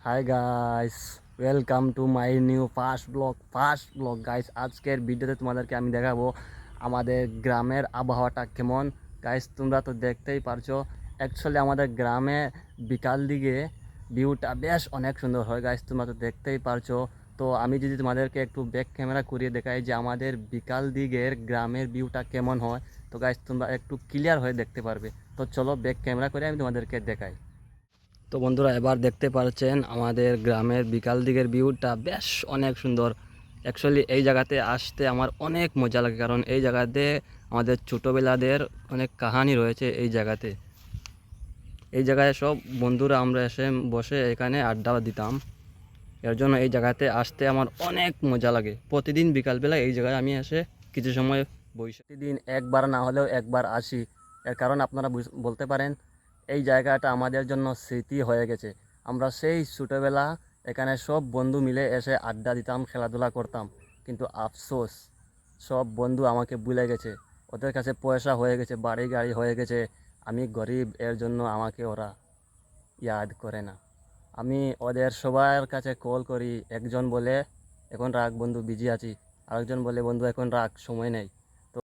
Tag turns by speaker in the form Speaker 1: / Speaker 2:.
Speaker 1: Hi guys, welcome to my new first blog guys. আজকের ভিডিওতে তোমাদেরকে আমি দেখাবো আমাদের গ্রামের আবহাওয়াটা কেমন। গাইস তোমরা তো দেখতেই পারছো, অ্যাকচুয়ালি আমাদের গ্রামে বিকাল দিকে ভিউটা বেশ অনেক সুন্দর হয়। গাইস তোমরা তো দেখতেই পারছো। তো আমি যদি তোমাদেরকে একটু ব্যাক ক্যামেরা করিয়ে দেখাই যে আমাদের বিকাল দিকের গ্রামের ভিউটা কেমন হয়, তো গাইস তোমরা একটু ক্লিয়ার হয়ে দেখতে পারবে। তো চলো ব্যাক ক্যামেরা করে আমি তোমাদেরকে দেখাই। তো বন্ধুরা, এবার দেখতে পাচ্ছেন আমাদের গ্রামের বিকাল দিকের ভিউটা বেশ অনেক সুন্দর। অ্যাকচুয়ালি এই জায়গাতে আসতে আমার অনেক মজা লাগে, কারণ এই জায়গাতে আমাদের ছোটোবেলাদের অনেক কাহানি রয়েছে। এই জায়গায় সব বন্ধুরা আমরা এসে বসে এখানে আড্ডা দিতাম। এর জন্য এই জায়গাতে আসতে আমার অনেক মজা লাগে। প্রতিদিন বিকালবেলা এই জায়গায় আমি এসে কিছু সময় বসে, প্রতিদিন একবার না হলেও একবার আসি। এর কারণ আপনারা বলতে পারেন এই জায়গাটা আমাদের জন্য স্মৃতি হয়ে গেছে। আমরা সেই ছোটোবেলা এখানে সব বন্ধু মিলে এসে আড্ডা দিতাম, খেলাধুলা করতাম। কিন্তু আফসোস, সব বন্ধু আমাকে ভুলে গেছে। ওদের কাছে পয়সা হয়ে গেছে, বাড়ি গাড়ি হয়ে গেছে। আমি গরিব, এর জন্য আমাকে ওরা ইয়াদ করে না। আমি ওদের সবার কাছে কল করি, একজন বলে এখন রাখ বন্ধু, বিজি আছি। আরেকজন বলে বন্ধু এখন রাখ, সময় নেই।